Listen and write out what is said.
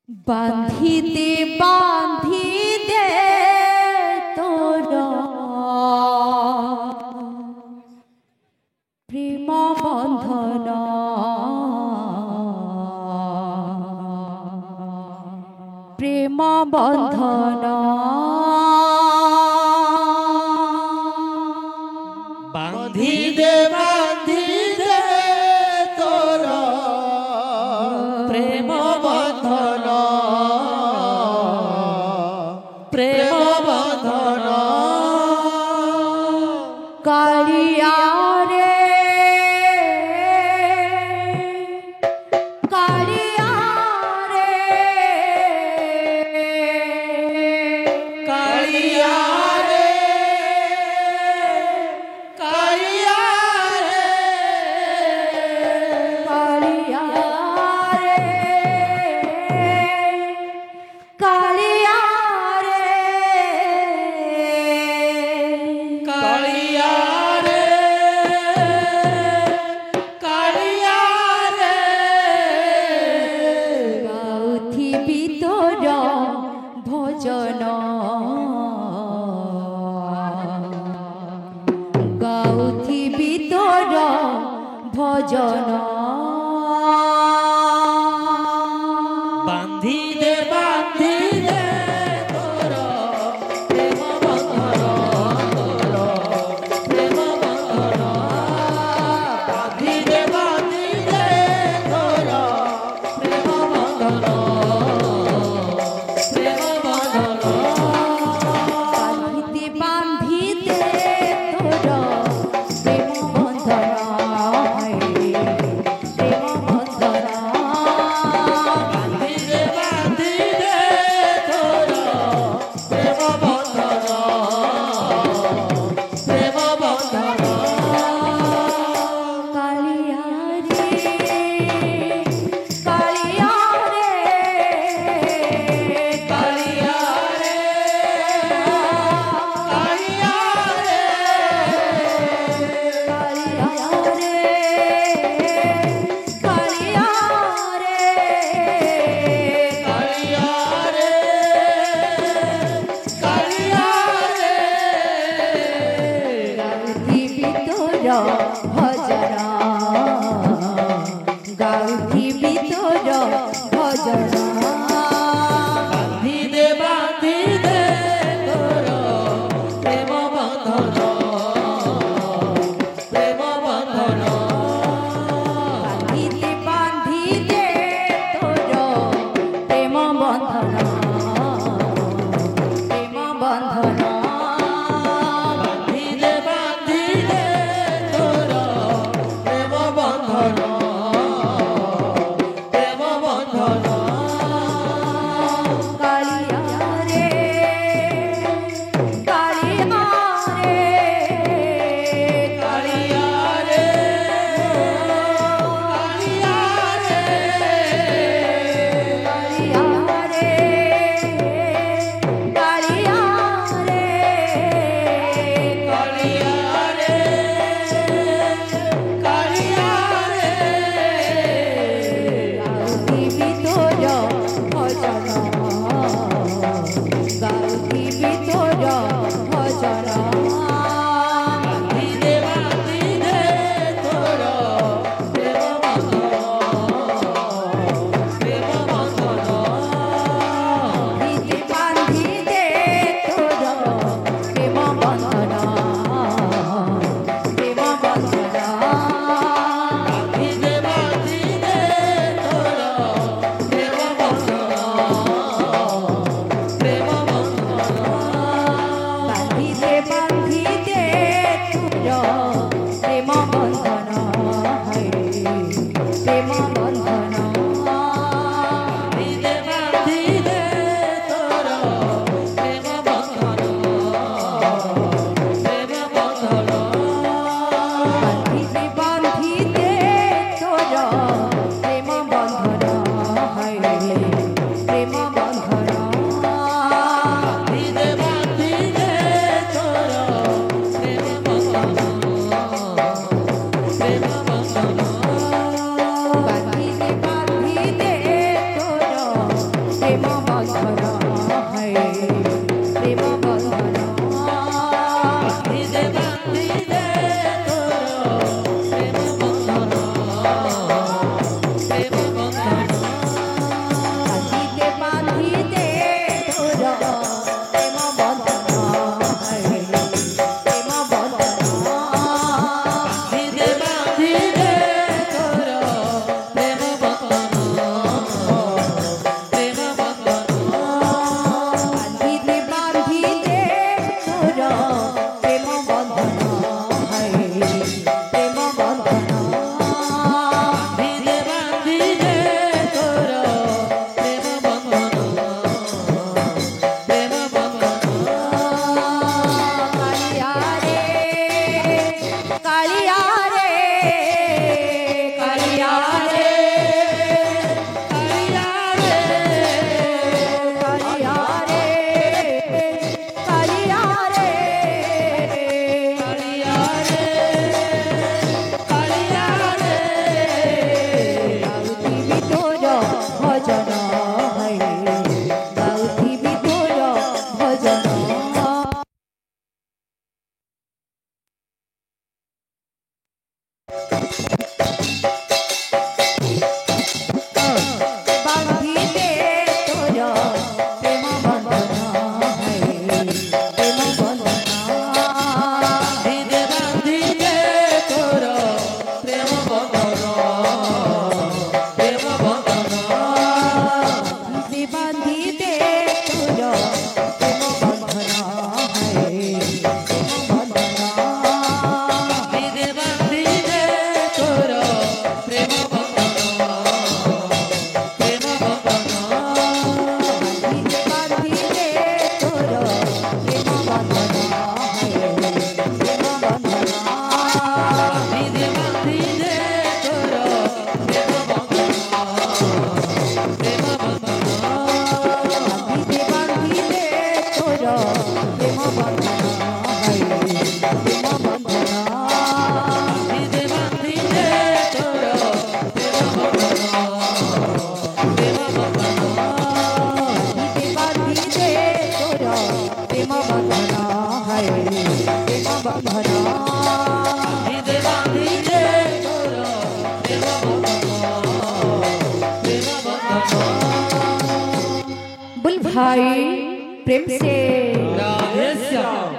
বান্ধিতে বান্ধিতে তোর প্রেম বন্ধন প্রেম বন্ধন বান্ধিতে বান্ধিতে তোর প্রেম বন্ধন প্রেম বন্ধন কালিয়া রে কালিয়া রে কালিয়া রে কালিয়া রে কালিয়া রে কালিয়া রে কালিয়া রে কালিয়া রে গাউথি বিতর ভজন গাউথি বিতর ভজন বান্ধিতে বান্ধিতে তোর প্রেম বন্ধন তোর প্রেম বন্ধন বান্ধিতে বান্ধিতে তোর প্রেম বন্ধন প্রেম বন্ধন বান্ধিতে বান্ধিতে তোর প্রেম বন্ধন প্রেম বন্ধন বান্ধিতে বান্ধিতে তোর প্রেম বন্ধন প্রেম বন্ধন কালিয়া রে কালিয়া রে কালিয়া রে কালিয়া রে কালিয়া রে কালিয়া রে কালিয়া রে কালিয়া রে গাউথি বিতর ভজন গাউথি বিতর ভজন বান্ধিতে বান্ধিতে তোর প্রেম বন্ধন প্রেম বন্ধন বান্ধিতে বান্ধিতে তোর প্রেম বন্ধন প্রেম বন্ধন বান্ধিতে বান্ধিতে তোর প্রেম বন্ধন প্রেম বন্ধন কালিয়া রে কালিয়া রে কালিয়া রে কালিয়া রে কালিয়া রে কালিয়া রে কালিয়া রে কালিয়া রে গাউথি বিতর ভজন গাউথি বিতর ভজন বান্ধিতে বান্ধিতে তোর প্রেম বন্ধন প্রেম বন্ধন বান্ধিতে বান্ধিতে তোর প্রেম বন্ধন প্রেম বন্ধন বান্ধিতে বান্ধিতে তোর প্রেম বন্ধন প্রেম বাঁধিলে তোর প্রেম बोल भाई प्रेम से राधे श्याम।